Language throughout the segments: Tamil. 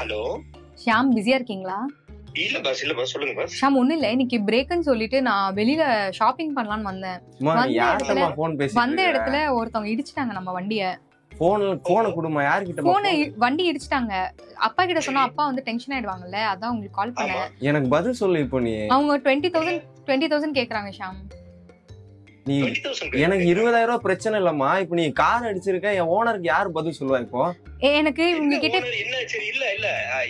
ஹலோ ஷியாம், பிஸியா இருக்கீங்களா? இல்ல பாஸ் சொல்லுங்க பாஸ். ஷியாம், ஒண்ணும் இல்ல, இன்னைக்கு பிரேக்னு சொல்லிட்டு நான் வெளியில ஷாப்பிங் பண்ணலாம்னு வந்தேன். வந்த இடத்துல ஒருத்தவங்க இடிச்சிட்டாங்க நம்ம வண்டிய. போன் குடுமா, யார்கிட்ட வண்டி இடிச்சிட்டாங்க. அப்பா கிட்ட சொன்னா அப்பா வந்து டென்ஷன் ஆயிடுவாங்கல்ல, அதான் உங்களுக்கு கால் பண்ணேன். எனக்கு பதில் சொல்லு. இப்போ நீ அவங்க 20,000 கேக்குறாங்க ஷியாம். நீ எனக்கு 20,000 ரூபாய் பிரச்சனை இல்லம்மா. இப்ப நீ கார் அடிச்சிருக்க, என் ஓனருக்கு யாரு பதில் சொல்லுவா? இப்போ எனக்கு இவங்க கிட்ட என்ன சரி இல்ல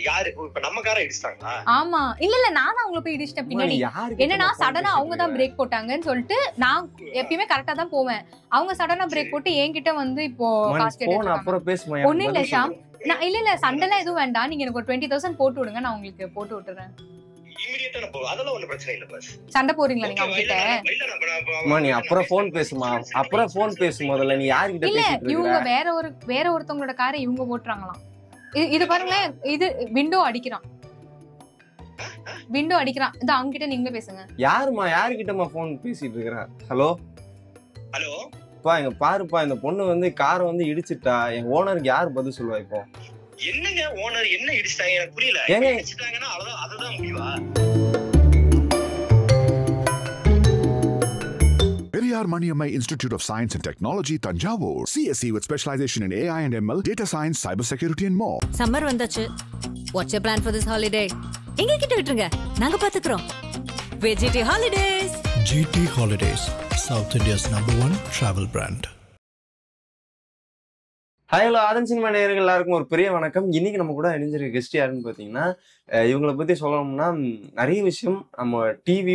யாரு இப்ப நம்ம காரை இடிச்சிட்டாங்களா? ஆமா, இல்ல நானும் அவங்கள போய் இடிச்சிட்டேன் பின்னாடி. என்னன்னா சடனா அவங்க தான் பிரேக் போட்டாங்கன்னு சொல்லிட்டு, நான் எப்பயுமே கரெக்டா தான் போவேன். அவங்க சடனா பிரேக் போட்டு என்கிட்ட வந்து இப்போ காசு கேட்டாங்க. அப்புறம் பேசுமா. ஒண்ணும் இல்ல ஷாம், நான் இல்ல சண்டெல்லாம் எதுவும் வேண்டாம், நீங்க எனக்கு ஒரு 20,000 போட்டு விடுங்க, நான் உங்களுக்கு போட்டு விட்டுறேன். அதெல்லாம் ஒண்ணும் பிரச்சனை இல்ல பாஸ். சண்டை போறீங்களா நீங்க அவங்க கிட்ட? நீ அப்புறம் போன் பேசுமா, அப்புறம் போன் பேசு. முதல்ல நீ யார்கிட்ட பேசிட்டு இருக்க? இவங்க வேற ஒருத்தவங்களோட காரை இவங்க போட்டுறாங்களாம். இது பாருங்களேன், இது விண்டோ அடிக்கிறான். இது அவங்க கிட்ட நீங்களே பேசுங்க. யாருமா, யார்கிட்டமா போன் பேசிட்டு இருக்கற? ஹலோ பா, இங்க பாருப்பா, இந்த பொண்ணு வந்து காரை வந்து இடிச்சிட்டா. என் ஓனருக்கு யார் பதில் சொல்லுவா? இப்போ என்னங்க ஓனர் என்ன இடிச்சிட்டாங்க எனக்கு புரியல. இடிச்சிட்டாங்கன்னா அதுதான் முடிவா? Periyar Maniammai Institute of Science and Technology, Tanjavur. CSE with specialization in AI and ML, data science, cybersecurity and more. Summer வந்தாச்சு. What's your plan for this holiday? எங்க கிட்ட விட்டுருங்க, நாங்க பாத்துக்கிறோம். GT Holidays. GT Holidays, South India's #1 travel brand. Hello ஆதன் சினிமா நேயர்கள் எல்லாருக்கும் ஒரு பெரிய வணக்கம். இன்னைக்கு நம்ம கூட இணைஞ்சிருக்க கெஸ்ட் யாருன்னு பார்த்தீங்கன்னா, இவங்களை பற்றி சொல்லணும்னா நிறைய விஷயம் நம்ம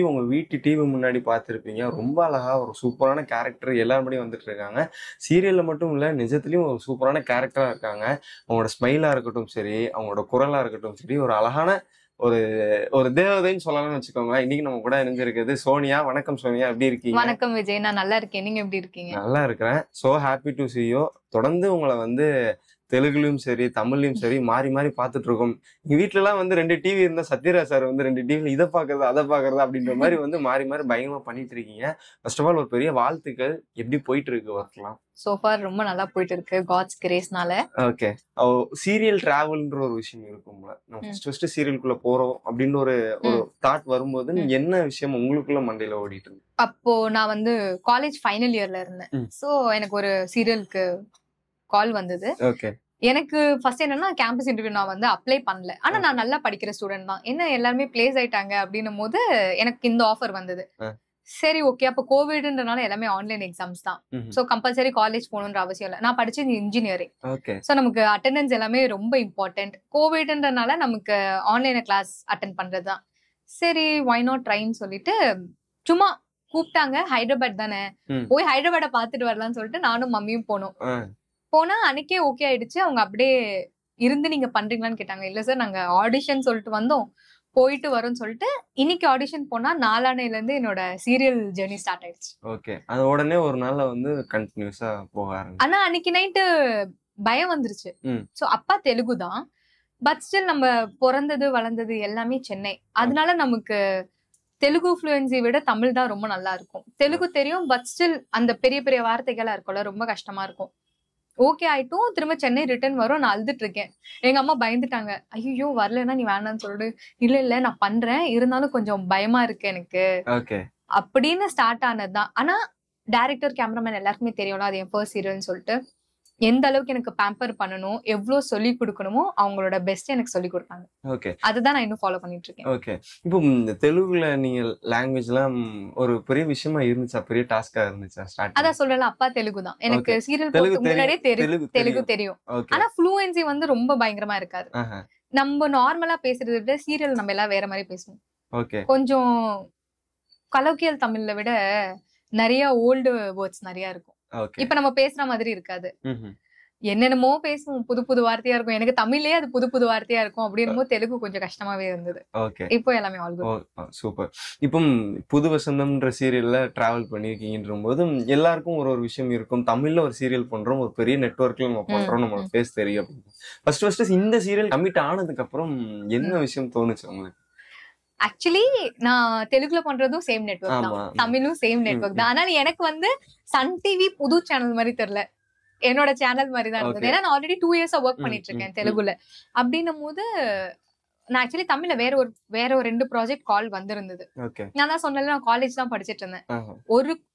உங்கள் வீட்டு டிவி முன்னாடி பார்த்துருப்பீங்க. ரொம்ப அழகாக ஒரு சூப்பரான கேரக்டர் எல்லாருமே வந்துட்டு இருக்காங்க. சீரியலில் மட்டும் இல்லை, நிஜத்துலேயும் ஒரு சூப்பரான கேரக்டராக இருக்காங்க. அவங்களோட ஸ்மைலாக இருக்கட்டும் சரி, அவங்களோட குரலாக இருக்கட்டும் சரி, ஒரு அழகான ஒரு தேவதைன்னு சொல்லலாம்னு வச்சுக்கோங்களேன். இன்னைக்கு நம்ம கூட இணைஞ்சிருக்கிறது சோனியா. வணக்கம் சோனியா, எப்படி இருக்கீங்க? வணக்கம் விஜய், நான் நல்லா இருக்கேன். நீங்க எப்படி இருக்கீங்க? நல்லா இருக்கிறேன். So happy to see you. தொடர்ந்து உங்களை வந்து தெலுங்குலயும் சரி தமிழ்லயும் சரி மாறி மாறி பார்த்துட்டு இருக்கோம். எங்க வீட்டுல எல்லாம் வந்து 2 டிவி இருந்தா சத்யராஜ் சார் வந்து 2 டிவில இதை பாக்குறது அதை பாக்குறது அப்படின்ற மாதிரி வந்து மாறி மாறி பயங்கரமா பண்ணிட்டு இருக்கீங்க. ஃபர்ஸ்ட் ஆஃப் ஆல் ஒரு பெரிய வாழ்த்துக்கள். எப்படி போயிட்டு இருக்கு ஒர்க்லாம்? சோஃபார் ரொம்ப நல்லா போயிட்டு இருக்கு, காட்ஸ் கிரேஸ்னால. ஓகே, சீரியல் டிராவல்ன்ற ஒரு விஷயம் இருக்கும்ல. நம்ம ஃபர்ஸ்ட் சீரியலுக்குள்ள போறோம் அப்படின்னு ஒரு தாட் வரும்போது என்ன விஷயம் உங்களுக்குள்ள மண்டையில ஓடிட்டு இருக்கு? அப்போ நான் வந்து காலேஜ் ஃபைனல் இயர்ல இருந்தேன். சோ எனக்கு ஒரு சீரியலுக்கு கால் வந்தது. ஓகே, எனக்கு ஃபர்ஸ்ட் என்னன்னா கேம்பஸ் இன்டர்வியூ நான் வந்து அப்ளை பண்ணல. ஆனா நான் நல்லா படிக்கிற ஸ்டூடெண்ட் தான். என்ன எல்லாருமே பிளேஸ் ஆயிட்டாங்க அப்படின்னும் போது எனக்கு இந்த ஆஃபர் வந்தது. சரி ஓகே, அப்ப கோவிட்ன்றனால எல்லாமே ஆன்லைன் எக்ஸாம்ஸ் தான். சோ கம்பல்சரி காலேஜ் போகணுன்ற அவசியம் இல்லை. நான் படிச்சது இன்ஜினியரிங். சோ நமக்கு அட்டெண்டன்ஸ் எல்லாமே ரொம்ப இம்பார்ட்டன்ட். கோவிட்ன்றனால நமக்கு ஆன்லைன் கிளாஸ் அட்டென்ட் பண்றதுதான். சரி, வை நாட் ட்ரைன்னு சொல்லிட்டு சும்மா கூப்பிட்டாங்க. ஹைதராபாத் தானே, போய் ஹைதராபாத்தை பாத்துட்டு வரலாம்னு சொல்லிட்டு நானும் மம்மியும் போனோம். போனா அன்னைக்கே ஓகே ஆயிடுச்சு. அவங்க அப்படியே இருந்து நீங்க பண்றீங்களான்னு கேட்டாங்க. இல்ல சார், நாங்க ஆடிஷன் சொல்லிட்டு வந்தோம், போயிட்டு வரோம்னு சொல்லிட்டு இன்னைக்கு ஆடிஷன் போனா நாளானையில இருந்து என்னோட சீரியல் ஜெர்னி ஸ்டார்ட் ஆயிடுச்சு. ஓகே, அது உடனே ஒரு நாள்ல வந்து கண்டினியூஸா போக ஆரம்பிச்சு. ஆனா அன்னைக்கு நைட்டு பயம் வந்துருச்சு. சோ அப்பா தெலுங்கு தான், பட் ஸ்டில் நம்ம பிறந்தது வளர்ந்தது எல்லாமே சென்னை. அதனால நமக்கு தெலுங்கு ஃப்ளூயன்சி விட தமிழ் தான் ரொம்ப நல்லா இருக்கும். தெலுங்கு தெரியும், பட் ஸ்டில் அந்த பெரிய பெரிய வார்த்தைகளா இருக்கும்ல, ரொம்ப கஷ்டமா இருக்கும். ஓகே ஆயிட்டும், திரும்ப சென்னை ரிட்டர்ன் வரும். நான் அழுதுட்டு இருக்கேன். எங்க அம்மா பயந்துட்டாங்க. ஐயோ வரலன்னா நீ வேணான்னு சொல்லிடு. இல்ல நான் பண்றேன், இருந்தாலும் கொஞ்சம் பயமா இருக்கு எனக்கு அப்படின்னு ஸ்டார்ட் ஆனதுதான். ஆனா டைரக்டர் கேமராமேன் எல்லாருக்குமே தெரியும்ல, அது என் ஃபர்ஸ்ட் சீரியல்னு சொல்லிட்டு எந்த அளவுக்கு எனக்கு பேம்பர் பண்ணணும், எவ்வளவு சொல்லி கொடுக்கணுமோ அவங்களோட பெஸ்ட் எனக்கு சொல்லி கொடுத்தாங்க. ஓகே, அதுதான் நான் இன்னும் ஃபாலோ பண்ணிட்டு இருக்கேன். ஓகே, இப்போ இந்த தெலுங்குல நீங்க லாங்குவேஜ் எல்லாம் ஒரு பெரிய விஷயமா இருந்துச்சா? பெரிய டாஸ்கா இருந்துச்சா? அதான் சொல்லலாம், அப்பா தெலுங்கு தான். எனக்கு சீரியல் முன்னாடியே தெலுங்கு தெரியும். ஆனா ஃப்ளூயன்சி வந்து ரொம்ப பயங்கரமா இருக்காது. நம்ம நார்மலா பேசுறதை விட சீரியல் நம்ம எல்லாம் வேற மாதிரி பேசணும். ஓகே, கொஞ்சம் கலோக்கியல் தமிழ்ல விட நிறைய ஓல்டு வேர்ட்ஸ் நிறைய இருக்கும். இப்ப நம்ம பேசுற மாதிரி இருக்காது. என்னென்னமோ பேசுவோம், புது புது வார்த்தையா இருக்கும். எனக்கு தமிழ்லயே அது புது புது வார்த்தையா இருக்கும். அப்படின்னும் தெலுங்கு கொஞ்சம் கஷ்டமாவே இருந்தது. இப்போ எல்லாமே ஆல் குட். சூப்பர். இப்போ புது வசந்தம்ன்ற சீரியல்ல டிராவல் பண்ணிருக்கீங்கன்ற போது எல்லாருக்கும் ஒரு விஷயம் இருக்கும். தமிழ்ல ஒரு சீரியல் பண்றோம், ஒரு பெரிய நெட்வொர்க்ல நம்ம பண்றோம், நம்ம பேச தெரியும். ஃபர்ஸ்ட் இந்த சீரியல் கமிட் ஆனதுக்கு அப்புறம் என்ன விஷயம் தோணுச்சு உங்களுக்கு? ஆக்சுவலி நான் தெலுங்குல பண்றதும் சேம் நெட்வொர்க் தான், தமிழும் சேம் நெட்வொர்க் தான். ஆனா எனக்கு வந்து சன் டிவி புது சேனல் மாதிரி தெரியல. என்னோட சேனல் மாதிரி தான் இருந்தது. ஏன்னா நான் ஆல்ரெடி 2 இயர்ஸா ஒர்க் பண்ணிட்டு இருக்கேன் தெலுங்குல. அப்படின்னும் போது நான் ஆக்சுவலி தமிழ்ல வேற ஒரு 2 ப்ராஜெக்ட் கால் வந்திருந்தது. நான் தான் சொன்னல, நான் காலேஜ் தான் படிச்சிட்டு இருந்தேன்.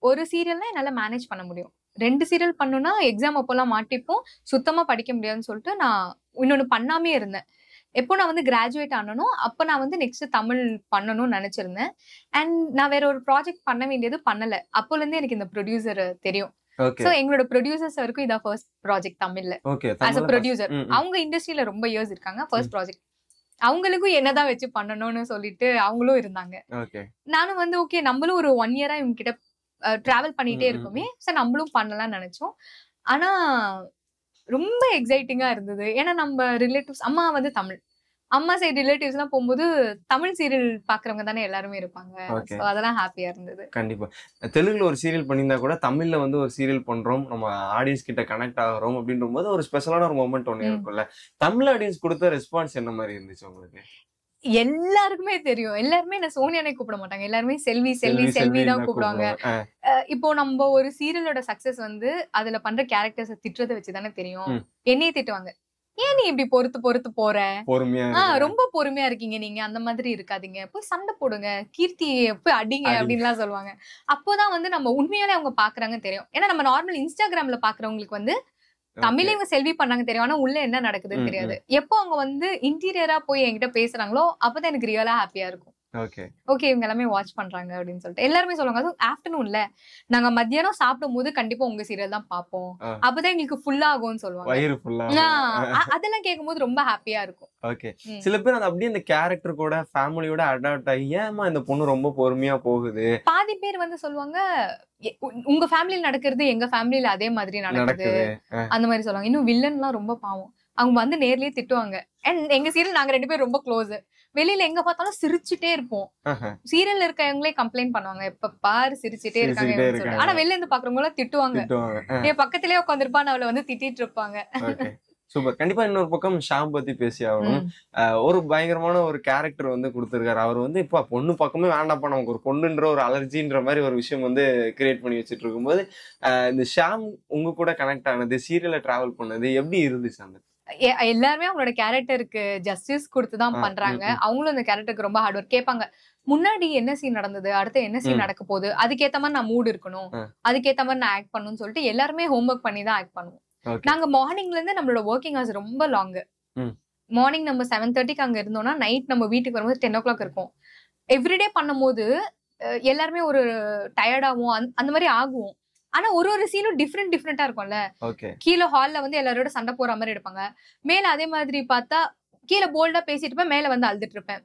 ஒரு சீரியல்னா என்னால மேனேஜ் பண்ண முடியும். 2 சீரியல் பண்ணுனா எக்ஸாம் அப்போலாம் மாட்டிப்போம், சுத்தமா படிக்க முடியாதுன்னு சொல்லிட்டு நான் இன்னொன்னு பண்ணாமே இருந்தேன். எப்போ நான் வந்து கிராஜுவேட் ஆனனும் அப்ப நான் வந்து நெக்ஸ்ட் தமிழ் பண்ணணும்னு நினைச்சிருந்தேன். அண்ட் நான் வேற ஒரு ப்ராஜெக்ட் பண்ண வேண்டியது பண்ணல. அப்போல இருந்தே எனக்கு இந்த ப்ரொடியூசர் தெரியும். சோ எங்களோட ப்ரொடியூசர்ஸ் வரைக்கும் இதான் ஃபர்ஸ்ட் ப்ராஜெக்ட் தமிழ்ல ஆஸ் அ ப்ரொடியூசர். அவங்க இண்டஸ்ட்ரியில ரொம்ப இயர்ஸ் இருக்காங்க. ஃபர்ஸ்ட் ப்ராஜெக்ட் அவங்களுக்கும் என்னதான் வச்சு பண்ணணும்னு சொல்லிட்டு அவங்களும் இருந்தாங்க. நானும் வந்து ஓகே நம்மளும் ஒரு 1 இயரா இவங்க கிட்ட டிராவல் பண்ணிட்டே இருக்குமே, சார் நம்மளும் பண்ணலாம்னு நினைச்சோம். ஆனா ரொம்ப எக்ஸைட்டிங்கா இருந்தது. ஏன்னா நம்ம ரிலேட்டிவ்ஸ், அம்மா வந்து தமிழ், அம்மா சைடு ரிலேட்டிவ்ஸ் எல்லாம் போகும்போது தமிழ் சீரியல் பாக்குறவங்க தானே எல்லாருமே இருப்பாங்க. அதெல்லாம் ஹாப்பியா இருந்தது. கண்டிப்பா தெலுங்குல ஒரு சீரியல் பண்ணியிருந்தா கூட தமிழ்ல வந்து ஒரு சீரியல் பண்றோம், நம்ம ஆடியன்ஸ் கிட்ட கனெக்ட் ஆகிறோம் அப்படின்ற போது ஒரு ஸ்பெஷலான ஒரு மொமெண்ட் ஒண்ணு இருக்கும்ல. தமிழ் ஆடியன்ஸ் கொடுத்த ரெஸ்பான்ஸ் என்ன மாதிரி இருந்துச்சு உங்களுக்கு? எல்லாருக்குமே தெரியும். எல்லாருமே என்ன சோனியானே கூப்பிட மாட்டாங்க. எல்லாருமே செல்வி செல்வி செல்வி தான் கூப்பிடுவாங்க. இப்போ நம்ம ஒரு சீரியலோட சக்சஸ் வந்து அதுல பண்ற கேரக்டர்ஸ் திட்டுறதை வச்சுதானே தெரியும். என்னையே திட்டுவாங்க, ஏன் நீ இப்படி பொறுத்து போற, ரொம்ப பொறுமையா இருக்கீங்க நீங்க, அந்த மாதிரி இருக்காதீங்க, போய் சண்டை போடுங்க, கீர்த்தி போய் அடிங்க அப்படின்னு எல்லாம் சொல்லுவாங்க. அப்போதான் வந்து நம்ம உண்மையாலே அவங்க பாக்குறாங்கன்னு தெரியும். ஏன்னா நம்ம நார்மல் இன்ஸ்டாகிராம்ல பாக்குறவங்களுக்கு வந்து தமிழ்ல இவங்க செல்வி பண்ணாங்க தெரியும், ஆனா உள்ள என்ன நடக்குதுன்னு தெரியாது. எப்போ அவங்க வந்து இன்டீரியரா போய் என்கிட்ட பேசுறாங்களோ அப்பதான் எனக்கு ரியலா ஹாப்பியா இருக்கும். ஓகே இவங்க எல்லாமே வாட்ச் பண்றாங்க அப்படின்னு சொல்லிட்டு எல்லாருமே சொல்லுவாங்க. அதுவும் ஆஃப்டர்நூன்ல நாங்க மத்தியானம் சாப்பிடும் போது கண்டிப்பா உங்க சீரியல் தான் பாப்போம், அப்பதான் எங்களுக்கு ஃபுல்லா ஆகும்னு சொல்லுவாங்க. அதெல்லாம் கேட்கும் போது ரொம்ப ஹாப்பியா இருக்கும். சில பேர் அது அப்படியே இந்த கேரக்டர் கூட ஃபேமிலியோட அடாப்ட் ஆகி ஏமா இந்த பொண்ணு ரொம்ப பொறுமையா போகுது. பாதி பேர் வந்து சொல்லுவாங்க உங்க ஃபேமிலியில நடக்கிறது எங்க ஃபேமிலியில அதே மாதிரி நடக்குது அந்த மாதிரி சொல்லுவாங்க. இன்னும் வில்லன் எல்லாம் ரொம்ப பாவம், அவங்க வந்து நேர்லயே திட்டுவாங்க. அண்ட் எங்க சீரியல் நாங்க 2 பேரும் ரொம்ப க்ளோஸ். வெளியில எங்க பார்த்தாலும் சிரிச்சுட்டே இருப்போம். சீரியல்ல இருக்கவங்களே கம்ப்ளைண்ட் பண்ணுவாங்க, எப்ப பாரு சிரிச்சுட்டே இருக்காங்க. ஆனா வெளில இருந்து பாக்குறவங்க எல்லாம் திட்டுவாங்க, என் பக்கத்திலேயே உட்காந்துருப்பான்னு அவளை வந்து திட்டிட்டு இருப்பாங்க. சூப்பர். கண்டிப்பா இன்னொரு பக்கம் ஷாம் பத்தி பேசி ஆகணும். ஒரு பயங்கரமான ஒரு கேரக்டர் வந்து கொடுத்திருக்காரு. அவர் வந்து இப்ப பொண்ணு பக்கமே வேண்டாப்பா, நமக்கு ஒரு பொண்ணுன்ற ஒரு அலர்ஜின்ற மாதிரி ஒரு விஷயம் வந்து கிரியேட் பண்ணி வச்சுட்டு இருக்கும்போது இந்த ஷாம் உங்க கூட கனெக்ட் ஆனது, சீரியல்ல டிராவல் பண்ணது எப்படி இருந்துச்சு? அந்த எல்லாருமே அவங்களோட கேரக்டருக்கு ஜஸ்டிஸ் கொடுத்துதான் பண்றாங்க. அவங்களும் அந்த கேரக்டருக்கு ரொம்ப ஹார்ட் ஒர்க். கேட்பாங்க முன்னாடி என்ன சீன் நடந்தது, அடுத்து என்ன சீன் நடக்க போகுது, அதுக்கேத்த மாதிரி நான் மூட் இருக்கணும், அதுக்கேத்த மாதிரி நான் ஆக்ட் பண்ணணும்னு சொல்லிட்டு எல்லாருமே ஹோம்ஒர்க் பண்ணி தான் ஆக்ட் பண்ணுவோம். நாங்க மார்னிங்ல இருந்து நம்மளோட ஒர்க்கிங் ஹவர்ஸ் ரொம்ப லாங். மார்னிங் நம்ம 7:30க்கு அங்க இருந்தோம்னா நைட் நம்ம வீட்டுக்கு வரும்போது 10 o'clock இருக்கும். எவ்ரிடே பண்ணும் போது எல்லாருமே ஒரு டயர்டாவும் அந்த மாதிரி ஆகுவோம். ஆனா ஒரு சீனும் டிஃப்ரெண்டா இருக்கும்ல. கீழே ஹால்ல வந்து எல்லாரோட சண்டை போற மாதிரி எடுப்பாங்க, மேல அதே மாதிரி பார்த்தா கீழே போல்டா பேசிட்டு இருப்பேன், மேல வந்து அழுதுட்டு இருப்பேன்.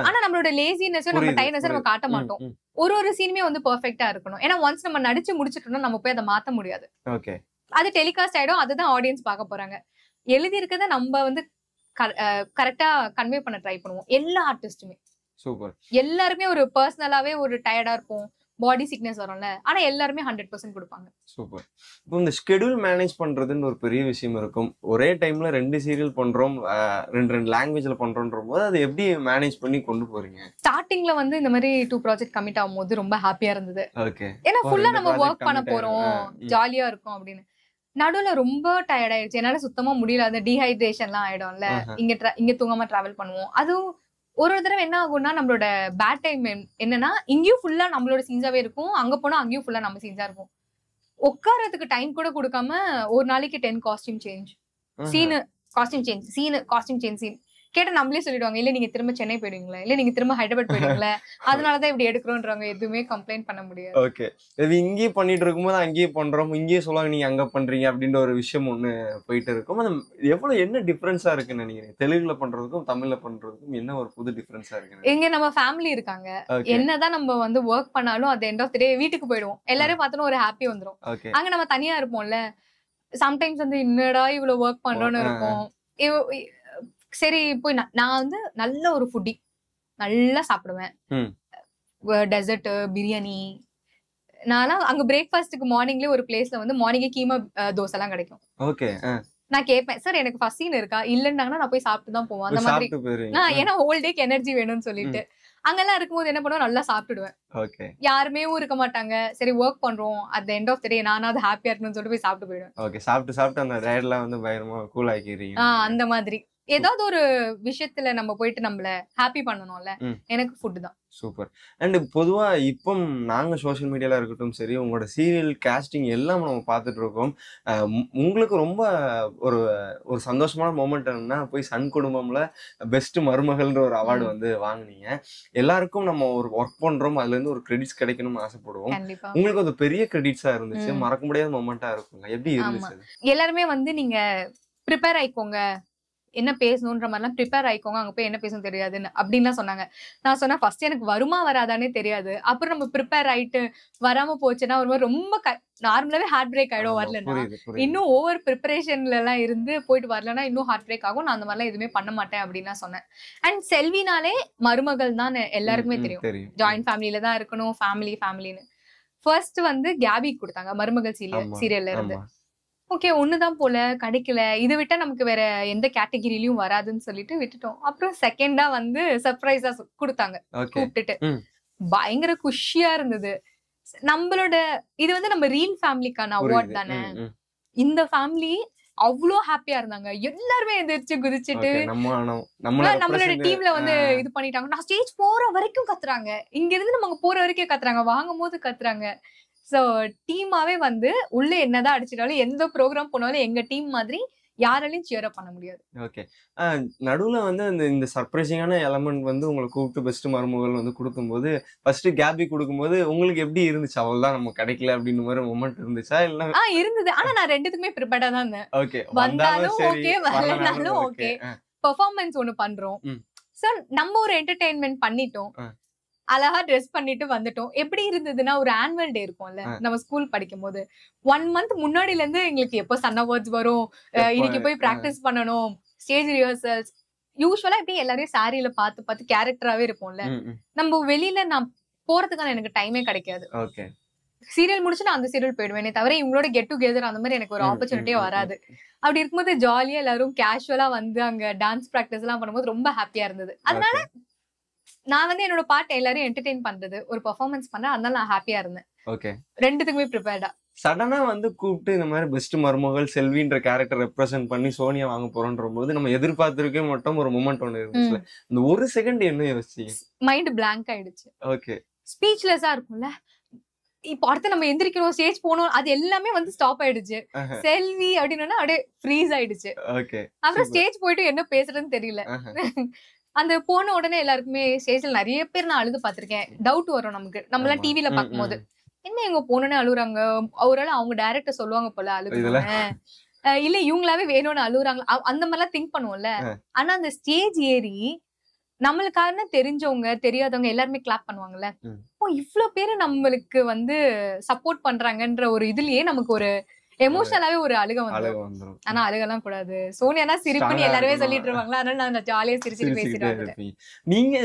ஆனா நம்மளோட லேசினஸும் நம்ம டைட்னஸும் நம்ம காட்ட மாட்டோம். ஒரு சீனுமே வந்து பெர்ஃபெக்ட்டா இருக்கணும். ஏன்னா ஒன்ஸ் நம்ம நடிச்சு முடிச்சிட்டோம்னா நம்ம போய் அதை மாத்த முடியாது. அது டெலிகாஸ்ட் ஆயிடும், அதுதான் ஆடியன்ஸ் பார்க்க போறாங்க. எழுதி இருக்கத நம்ம வந்து கரெக்டா கன்வே பண்ண ட்ரை பண்ணுவோம். எல்லா ஆர்டிஸ்டுமே சூப்பர். எல்லாருமே ஒரு பர்சனலாவே ஒரு டயர்டா இருப்போம், பாடி சிக்னஸ் வரும்ல, ஆனா எல்லாருமே 100% கொடுப்பாங்க. சூப்பர். இப்போ இந்த ஷெட்யூல் மேனேஜ் பண்றதுன்னு ஒரு பெரிய விஷயம் இருக்கும். ஒரே டைம்ல 2 சீரியல் பண்றோம், 2 லாங்குவேஜ்ல பண்றோம்ன்ற போது அதை எப்படி மேனேஜ் பண்ணி கொண்டு போறீங்க? ஸ்டார்டிங்ல வந்து இந்த மாதிரி 2 ப்ராஜெக்ட் கமிட் ஆகும்போது ரொம்ப ஹாப்பியா இருந்தது. ஏன்னா ஃபுல்லா நம்ம ஒர்க் பண்ண போறோம், ஜாலியா இருக்கும் அப்படின்னு. நடுவுல ரொம்ப டயர்ட் ஆயிடுச்சு, என்னால சுத்தமா முடியல. அந்த டீஹைட்ரேஷன்லாம் ஆயிடும்ல, இங்க தூங்காம டிராவல் பண்ணுவோம். அதுவும் ஒரு தடவை என்ன ஆகும்னா நம்மளோட பேட் டைம் என்னன்னா இங்கேயும் ஃபுல்லா நம்மளோட சீன்ஸாவே இருக்கும், அங்க போனா அங்கேயும் ஃபுல்லா நம்ம சீன்ஸா இருக்கும். உட்காரத்துக்கு டைம் கூட கொடுக்காம ஒரு நாளைக்கு 10 costume change, scene costume change, scene costume change, scene கேட்ட நம்மளே சொல்லிடுவாங்க, இல்ல நீங்க திரும்ப சென்னை போயிடுவீங்களா, இல்ல நீங்க திரும்ப ஹைதராபாத் போயிடுவீங்களா, அதனாலதான் இப்படி எடுக்கிறோம்ன்றாங்க. எதுவுமே கம்ப்ளைண்ட் பண்ண முடியாது. ஓகே, இது இங்கேயே பண்ணிட்டு இருக்கும்போது அங்கேயே பண்றோம், இங்கேயே சொல்லுவாங்க நீங்க அங்க பண்றீங்க அப்படின்ற ஒரு விஷயம் ஒண்ணு போயிட்டு இருக்கும். அது எவ்வளவு என்ன டிஃபரன்ஸா இருக்குன்னு நினைக்கிறீங்க? தெலுங்குல பண்றதுக்கும் தமிழ்ல பண்றதுக்கும் என்ன ஒரு புது டிஃபரன்ஸா இருக்கு? இங்க நம்ம ஃபேமிலி இருக்காங்க, என்னதான் நம்ம வந்து ஒர்க் பண்ணாலும் at the end of the day வீட்டுக்கு போயிடுவோம், எல்லாரும் பார்த்தோம் ஒரு ஹாப்பி வந்துரும். அங்க நம்ம தனியா இருப்போம்ல, சம்டைம்ஸ் வந்து என்னடா இவ்வளவு ஒர்க் பண்றோம்னு இருக்கும். சரி போய் நான் வந்து நல்ல ஒரு ஃபுட்டி, நல்லா சாப்பிடுவேன், டெசர்ட், பிரியாணி. நான் அங்க பிரேக்ஃபாஸ்ட்டுக்கு மார்னிங்லயே ஒரு பிளேஸ்ல வந்து மார்னிங்கே கீமா தோசை எல்லாம் கிடைக்கும். நான் கேட்பேன் சார் எனக்கு ஃபர்ஸ்ட் சீன் இருக்கா இல்லன்னாங்கன்னா நான் போய் சாப்பிட்டு தான் போவேன் அந்த மாதிரி. சாப்பிட்டு போயிருவீங்க. ஏன்னா ஹோல் டேக்கு எனர்ஜி வேணும்னு சொல்லிட்டு அங்கெல்லாம் இருக்கும்போது என்ன பண்ணுவோம், நல்லா சாப்பிட்டுடுவேன். ஓகே. யாருமே இருக்க மாட்டாங்க, சரி ஒர்க் பண்றோம், அட் எண்ட் ஆஃப் த டே நானாவது ஹாப்பியா இருக்கணும்னு சொல்லிட்டு போய் சாப்பிட்டு போயிடுவேன். ஓகே. சாப்பிட்டு அந்த டயர்ட்லாம் வந்து பயங்கரமா கூல் ஆக்கிடுறீங்க. அந்த மாதிரி ஏதாவது ஒரு விஷயத்துல நம்ம போயிட்டு நம்மள ஹாப்பி பண்ணணும்ல, எனக்கு ஃபுட் தான். சூப்பர். அண்ட் பொதுவா இப்போ நாங்க சோஷியல் மீடியால இருக்கட்டும் சரி, உங்களோட சீரியல் காஸ்டிங் எல்லாம் நம்ம பார்த்துட்டு இருக்கோம். உங்களுக்கு ரொம்ப ஒரு ஒரு சந்தோஷமான மொமெண்ட் என்னன்னா, போய் சன் குடும்பம்ல பெஸ்ட் மருமகள்ன்ற ஒரு அவார்டு வந்து வாங்குனீங்க. எல்லாருக்கும் நம்ம ஒரு ஒர்க் பண்றோம், அதுல இருந்து ஒரு கிரெடிட்ஸ் கிடைக்கணும்னு ஆசைப்படுவோம். கண்டிப்பா உங்களுக்கு அது பெரிய கிரெடிட்ஸா இருந்துச்சு, மறக்க முடியாத மொமெண்டா இருக்குங்க. எப்படி இருந்துச்சு? எல்லாருமே வந்து நீங்க ப்ரிப்பேர் ஆயிக்கோங்க, என்ன பேசணும்ன்ற மாதிரிலாம் ப்ரிப்பேர் ஆயிக்கோங்க, அங்க போய் என்ன பேசணும் தெரியாதுன்னு அப்படின்லாம் சொன்னாங்க. நான் சொன்னேன் ஃபர்ஸ்ட் எனக்கு வருமா வராதானே தெரியாது, அப்புறம் நம்ம ப்ரிப்பேர் ஆயிட்டு வராம போச்சுன்னா ஒரு மாதிரி ரொம்ப நார்மலாவே ஹார்ட் பிரேக் ஆயிடும். வரலன்னா இன்னும் ஓவர் ப்ரிப்பரேஷன்ல எல்லாம் இருந்து போயிட்டு வரலன்னா இன்னும் ஹார்ட் பிரேக் ஆகும். நான் அந்த மாதிரிலாம் எதுவுமே பண்ண மாட்டேன் அப்படின்னு சொன்னேன். அண்ட் செல்வினாலே மருமகள் தான் எல்லாருக்குமே தெரியும், ஜாயிண்ட் ஃபேமிலியில தான் இருக்கணும், ஃபேமிலின்னு. ஃபர்ஸ்ட் வந்து கேபி கொடுத்தாங்க மருமகள் சீரியல்ல இருந்து. ஓகே ஒண்ணுதான் போல கிடைக்கல, இதை விட்டா நமக்கு வேற எந்த கேட்டகிரிலயும் வராதுன்னு சொல்லிட்டு விட்டுட்டோம். அப்புறம் செகண்டா வந்து சர்ப்ரைஸா கொடுத்தாங்க கூப்பிட்டுட்டு, பயங்கர குஷியா இருந்தது. நம்மளோட இது வந்து நம்ம ரீல் ஃபேமிலிக்கான அவார்ட் தானே. இந்த ஃபேமிலி அவ்வளோ ஹாப்பியா இருந்தாங்க, எல்லாருமே எந்திரிச்சு குதிச்சுட்டு நம்மளோட டீம்ல வந்து இது பண்ணிட்டாங்க. நான் ஸ்டேஜ் போற வரைக்கும் கத்துறாங்க, இங்க இருந்து நம்ம அங்க போற வரைக்கும் கத்துறாங்க, வாங்கும் போது கத்துறாங்க. சோ டீமாவே வந்து உள்ள என்னதான் அடிச்சிட்டாலும் எந்த ப்ரோக்ராம் போனாலும் எங்க டீம் மாதிரி யாராலையும் சியர் அப் பண்ண முடியாது. ஓகே. நடுவுல வந்து இந்த சர்ப்ரைசிங்கான எலமெண்ட் வந்து உங்களை கூப்பிட்டு பெஸ்ட் மருமகள் வந்து கொடுக்கும்போது, ஃபர்ஸ்ட் கேபி கொடுக்கும்போது உங்களுக்கு எப்படி இருந்துச்சு? அவள்தான் நம்ம கிடைக்கல அப்படின்னு மாதிரி மொமெண்ட் இருந்துச்சா? இல்ல இருந்தது. ஆனா நான் ரெண்டுத்துக்குமே ப்ரிப்பேர்டா தான் இருந்தேன். ஓகே. வந்தாலும் ஓகே, வரலனாலும் ஓகே. பெர்ஃபார்மன்ஸ் ஒண்ணு பண்றோம், சோ நம்ம ஒரு என்டர்டெயின்மெண்ட் பண்ணிட்டோம், அழகா ட்ரெஸ் பண்ணிட்டு வந்துட்டோம். எப்படி இருந்ததுன்னா, ஒரு ஆனுவல் டே இருக்கும்ல நம்ம ஸ்கூல் படிக்கும் போது 1 month முன்னாடில இருந்து எங்களுக்கு எப்போ சன் அவார்ட்ஸ் வரும், இன்னைக்கு போய் பிராக்டிஸ் பண்ணணும், ஸ்டேஜ் ரிஹர்சல்ஸ். யூஸ்வலா எப்படி எல்லாரையும் சாரியில பார்த்து கேரக்டராவே இருப்போம்ல, நம்ம வெளியில நான் போறதுக்கான எனக்கு டைமே கிடைக்காது. சீரியல் முடிச்சு நான் அந்த சீரியல் போயிடுவேனே தவிர இவங்களோட கெட் டுகெதர் அந்த மாதிரி எனக்கு ஒரு ஆப்பர்ச்சுனிட்டியே வராது. அப்படி இருக்கும்போது ஜாலியா எல்லாரும் கேஷுவலா வந்து அங்க டான்ஸ் பிராக்டிஸ் எல்லாம் பண்ணும்போது ரொம்ப ஹாப்பியா இருந்தது. அதனால நான் வந்து என்னோட பார்ட் எல்லாரையும் என்டர்டெயின் பண்றது, ஒரு பெர்ஃபார்மன்ஸ் பண்றேன், அதனால நான் ஹாப்பியா இருந்தேன். ஓகே. ரெண்டுத்துக்குமே ப்ரிப்பேர்டா. சடனா வந்து கூப்பிட்டு இந்த மாதிரி பெஸ்ட் மருமகள் செல்வின்ற கேரக்டர் ரெப்ரசென்ட் பண்ணி சோனியா வாங்க போறோன்ற போது நம்ம எதிர்பார்த்திருக்கே மட்டும் ஒரு மொமெண்ட் ஒண்ணு இருந்துச்சு. இந்த ஒரு செகண்ட் என்ன யோசிச்சீங்க? மைண்ட் பிளாங்க் ஆயிடுச்சு. ஓகே. ஸ்பீச்லெஸ்ஸா இருக்கும்ல, இப்போ அடுத்து நம்ம எந்திரிக்கிறோம், ஸ்டேஜ் போனோம், அது எல்லாமே வந்து ஸ்டாப் ஆயிடுச்சு. செல்வி அப்படின்னா அப்படியே ஃப்ரீஸ் ஆயிடுச்சு. ஓகே. அப்புறம் ஸ்டேஜ் போயிட்டு என்ன பேசுறதுன்னு தெரியல. அந்த போன உடனே எல்லாருக்குமே ஸ்டேஜ்ல நிறைய பேர் நான் அழுது பாத்திருக்கேன். டவுட் வரும் நமக்கு, நம்மளாம் டிவில பாக்கும்போது என்ன இவங்க போனோன்னு அழுகுறாங்க, அவரால் அவங்க டைரக்டர் சொல்லுவாங்க போல அழுகுறாங்க, இல்ல இவங்களாவே வேணும்னு அழுகுறாங்க, அந்த மாதிரிலாம் திங்க் பண்ணுவோம்ல. ஆனா அந்த ஸ்டேஜ் ஏறி நம்மளுக்கான தெரிஞ்சவங்க தெரியாதவங்க எல்லாருமே கிளாப் பண்ணுவாங்கல்ல, இவ்வளவு பேரு நம்மளுக்கு வந்து சப்போர்ட் பண்றாங்கன்ற ஒரு இதுலயே நமக்கு ஒரு எமோஷனலாவே ஒரு அழுக வந்துரும். ஆனா அழுகலாம் கூடாது, சோனியானா சிரிப்புன்னு எல்லாருமே சொல்லிட்டு இருப்பாங்களா, அதனால நான் ஜாலியா சிரிச்சுட்டு பேசிட்டு. நீங்க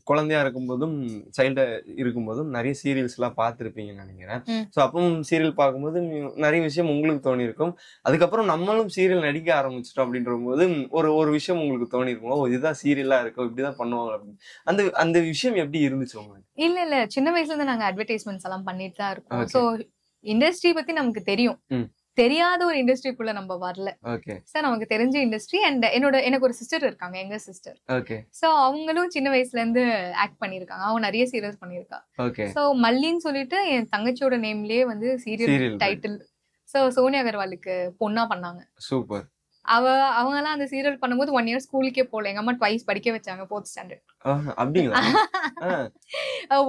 குழந்தையா இருக்கும்போதும் சைல்டா இருக்கும்போதும் நிறைய சீரியல்ஸ் எல்லாம் பார்த்திருப்பீங்கன்னு நினைக்கிறேன். சோ அப்பவும் சீரியல் பார்க்கும்போது நிறைய விஷயம் உங்களுக்கு தோணி இருக்கும். அதுக்கப்புறம் நம்மளும் சீரியல் நடிக்க ஆரம்பிச்சிட்டோம் அப்படின்ற போது ஒரு விஷயம் உங்களுக்கு தோணி இருக்கும், ஓ இதுதான் சீரியலா இருக்கும், இப்படிதான் பண்ணுவாங்க அப்படின்னு. அந்த விஷயம் எப்படி இருந்துச்சு உங்களுக்கு? இல்ல சின்ன வயசுல இருந்து நாங்க அட்வர்டைஸ்மெண்ட்ஸ் எல்லாம் பண்ணிட்டு தான் இருக்கோம். சோ இண்டஸ்ட்ரி பத்தி நமக்கு தெரியும், தெரியாத ஒரு இண்டஸ்ட்ரிக்குள்ள நம்ம வரல. சார் நமக்கு தெரிஞ்ச இண்டஸ்ட்ரி. அண்ட் எனக்கு ஒரு சிஸ்டர் இருக்காங்க, எங்க சிஸ்டர். சோ அவங்களும் சின்ன வயசுல இருந்து ஆக்ட் பண்ணிருக்காங்க, அவங்க நிறைய சீரியல்ஸ் பண்ணிருக்கா. சோ மல்லின்னு சொல்லிட்டு என் தங்கச்சியோட நேம்லயே வந்து சீரியல் டைட்டில். சோ சோனியா அகர்வாலுக்கு பொண்ணா பண்ணாங்க. சூப்பர். அவங்க எல்லாம் அந்த சீரியல் பண்ணும்போது 1 year ஸ்கூலுக்கே போல, எங்க அம்மா ட்வைஸ் படிக்க வச்சாங்க 4th standard. அப்படிங்களா?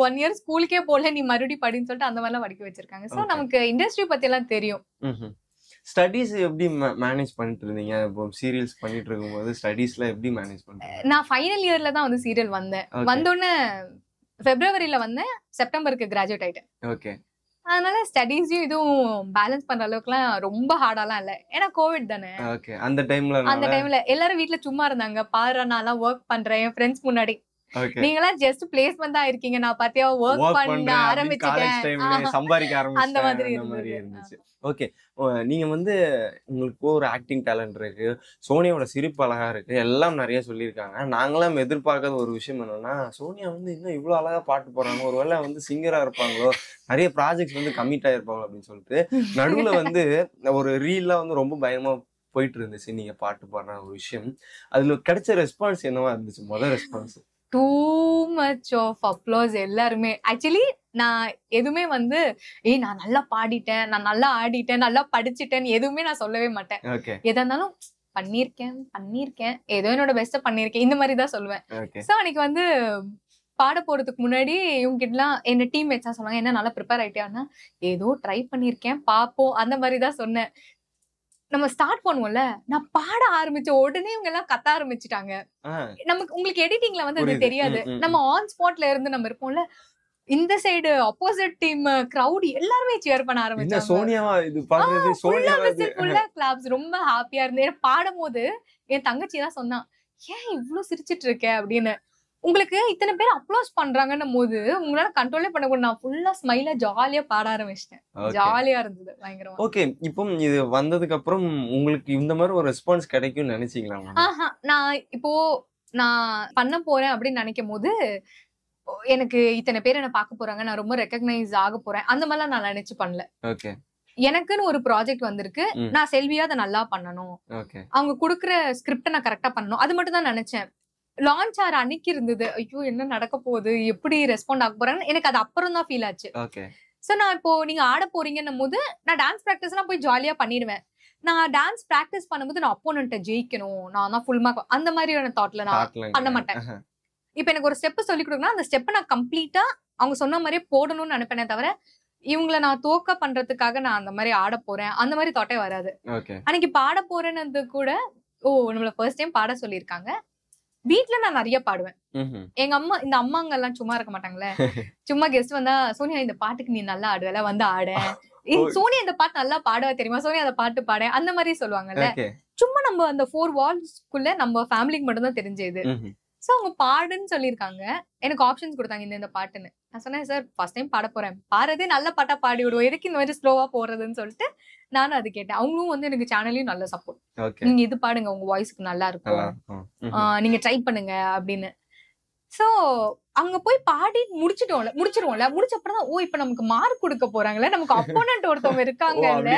1 year ஸ்கூலுக்கே போல, நீ மறுபடியும் படின்னு சொல்லிட்டு அந்த மாதிரிலாம் படிக்க வச்சிருக்காங்க. சோ நமக்கு இண்டஸ்ட்ரி பத்தி எல்லாம் தெரியும். ஸ்டடீஸ் எப்படி மேனேஜ் பண்ணிட்டு இருந்தீங்க? இப்போ சீரியல்ஸ் பண்ணிட்டு இருக்கும்போது ஸ்டடீஸ்ல எப்படி மேனேஜ் பண்ணீங்க? நான் ஃபைனல் இயர்ல தான் வந்து சீரியல் வந்தேன். வந்தோடனே Februaryல வந்தேன், செப்டம்பருக்கு கிராஜுவேட் ஆயிட்டேன். ஓகே. அதனால ஸ்டடீஸையும் இதுவும் பேலன்ஸ் பண்ற அளவுக்குலாம் ரொம்ப ஹார்டாலாம் இல்ல, ஏன்னா கோவிட் தானே. ஓகே. அந்த டைம்ல எல்லாரும் வீட்டுல சும்மா இருந்தாங்க, பாரு நான் ஒர்க் பண்றேன், என் ஃப்ரெண்ட்ஸ் முன்னாடி ஓகே நீங்க எல்லாம் ஜஸ்ட் பிளேஸ்மெண்ட் தான் இருக்கீங்க, நான் பாத்தியா ஒர்க் பண்ண ஆரம்பிச்சிட்டேன், சம்பாதிக்க அந்த மாதிரி ஆரம்பிச்சிட்டேன் இருந்துச்சு. ஓகே நீங்க வந்து உங்களுக்கு ஒரு ஆக்டிங் டேலண்ட் இருக்கு, சோனியாவோட சிரிப்பு அழகா இருக்கு, எல்லாம் நிறைய சொல்லியிருக்காங்க. நாங்களாம் எதிர்பார்க்காத ஒரு விஷயம் என்னன்னா, சோனியா வந்து இன்னும் இவ்வளவு அழகா பாட்டு போடுறாங்க, ஒருவேளை வந்து சிங்கரா இருப்பாங்களோ, நிறைய ப்ராஜெக்ட்ஸ் வந்து கமிட் ஆயிருப்பாங்களோ அப்படின்னு சொல்லிட்டு. நடுவுல வந்து ஒரு ரீல்லாம் வந்து ரொம்ப பயமா போயிட்டு இருந்துச்சு நீங்க பாட்டு பாடுற ஒரு விஷயம். அதுல கிடைச்ச ரெஸ்பான்ஸ் என்னவா இருந்துச்சு? முதல் response too much of applause. எல்லாருமே ஆக்சுவலி நான் எதுவுமே வந்து நான் நல்லா பாடிட்டேன், நான் நல்லா ஆடிட்டேன், நல்லா படிச்சுட்டேன்னு எதுவுமே நான் சொல்லவே மாட்டேன். ஓகே எதா இருந்தாலும் பண்ணிருக்கேன் ஏதோ என்னோட பெஸ்ட்டை பண்ணிருக்கேன், இந்த மாதிரி தான் சொல்லுவேன். ஓகே ஸோ அன்னைக்கு வந்து பாட போறதுக்கு முன்னாடி இவங்க கிட்டலாம் என்ன டீம்மேட்ஸ் தான் சொன்னாங்க, என்ன நல்லா ப்ரிப்பேர் ஆயிட்டியான்னா, ஏதோ ட்ரை பண்ணிருக்கேன் பாப்போம் அந்த மாதிரி தான் சொன்னேன். நம்ம ஸ்டார்ட் பண்ணுவோம்ல, நான் பாட ஆரம்பிச்ச உடனே இவங்க எல்லாம் கத்த ஆரம்பிச்சுட்டாங்க. நமக்கு உங்களுக்கு எடிட்டிங்ல வந்து அது தெரியாது, நம்ம ஆன் ஸ்பாட்ல இருந்து நம்ம இருப்போம்ல, இந்த சைடு ஆப்போசிட் டீம் கிரவுட் எல்லாருமே சியர் பண்ண ஆரம்பிச்சாங்க. சோனியாவா இது பாக்குறது? ஃபுல்லா கிளாப்ஸ். ரொம்ப ஹாப்பியா இருந்தேன். பாடும்போது என் தங்கச்சி தான் சொன்னா, ஏன் இவ்ளோ சிரிச்சிட்டு இருக்க அப்படின்னு. உங்களுக்கு இத்தனை பேர் அப்ளோஸ் பண்றாங்கன்னும் போது உங்களால கண்ட்ரோலே பண்ணக்கூடாது. நான் ஃபுல்லா ஸ்மைலா ஜாலியா பாட ஆரம்பிச்சிட்டேன். ஜாலியா இருந்தது பயங்கரமா. ஓகே இப்போ இது வந்ததுக்கு அப்புறம் உங்களுக்கு இந்த மாதிரி ஒரு ரெஸ்பான்ஸ் கிடைக்கும்னு நினைச்சீங்களா? நான் பண்ண போறேன் அப்படின்னு நினைக்கும் போது எனக்கு இத்தனை பேர் என்ன பார்க்க போறாங்க, நான் ரொம்ப ரெகக்னைஸ் ஆக போறேன், அந்த மாதிரிலாம் நான் நினைச்சு பண்ணல. ஓகே எனக்குன்னு ஒரு ப்ராஜெக்ட் வந்திருக்கு, நான் செல்வியா அதை நல்லா பண்ணணும், அவங்க குடுக்குற ஸ்கிரிப்ட நான் கரெக்டா பண்ணணும், அது மட்டும் தான் நினைச்சேன். லான்ச் ஆற அன்னைக்கு இருந்தது, ஐயோ என்ன நடக்க போகுது, எப்படி ரெஸ்பாண்ட் ஆக போறேன்னு எனக்கு அது அப்புறம் தான் ஃபீல் ஆச்சு. சோ நான் இப்போ நீங்க ஆட போறீங்கன்னும் போது நான் டான்ஸ் பிராக்டிஸ் எல்லாம் போய் ஜாலியா பண்ணிடுவேன். நான் டான்ஸ் பிராக்டிஸ் பண்ணும்போது நான் அப்போனன்ட்ட ஜெயிக்கணும், நான் தான் ஃபுல் மார்க் அந்த மாதிரியான தாட்ல நான் பண்ண மாட்டேன். இப்ப எனக்கு ஒரு ஸ்டெப் சொல்லி கொடுக்கணும், அந்த ஸ்டெப்பை நான் கம்ப்ளீட்டா அவங்க சொன்ன மாதிரியே போடணும்னு நினைப்பேனே தவிர இவங்களை நான் தோக்க பண்றதுக்காக நான் அந்த மாதிரி ஆட போறேன் அந்த மாதிரி தாட்டே வராது. அன்னைக்கு பாட போறேன்னு கூட நம்மள ஃபர்ஸ்ட் டைம் பாட சொல்லியிருக்காங்க. வீட்டுல நான் நிறைய பாடுவேன். எங்க அம்மா இந்த அம்மாங்க எல்லாம் சும்மா இருக்க மாட்டாங்களே, சும்மா கெஸ்ட் வந்தா சோனியா இந்த பாட்டுக்கு நீ நல்லா ஆடுவல வந்து ஆட, சோனியா இந்த பாட்டு நல்லா பாடுவா தெரியுமா, சோனியா அந்த பாட்டு பாட, அந்த மாதிரி சொல்லுவாங்கல்ல. சும்மா நம்ம அந்த 4 வால்ஸ்க்குள்ள நம்ம ஃபேமிலிக்கு மட்டும் தான் தெரிஞ்சது. சோ அவங்க பாடுன்னு சொல்லியிருக்காங்க, எனக்கு ஆப்ஷன்ஸ் கொடுத்தாங்க இந்த பாட்டுன்னு. நான் சொன்னேன் சார் ஃபர்ஸ்ட் டைம் பாட போறேன், பாடுறதே நல்ல பாட்டா பாடி விடுவோம், எதுக்கு இந்த மாதிரி ஸ்லோவா போறதுன்னு சொல்லிட்டு நானும் அது கேட்டேன். அவங்களும் வந்து எனக்கு சேனல்லையும் நல்ல சப்போர்ட், நீங்க இது பாடுங்க உங்க வாய்ஸ்க்கு நல்லா இருக்கும், நீங்க ட்ரை பண்ணுங்க அப்படின்னு. சோ அங்க போய் பாடி முடிச்சிருவோம்ல, முடிச்ச அப்புறம் தான் இப்ப நமக்கு மார்க் கொடுக்க போறாங்கல்ல, நமக்கு அப்போனன்ட் ஒருத்தவங்க இருக்காங்கல்ல,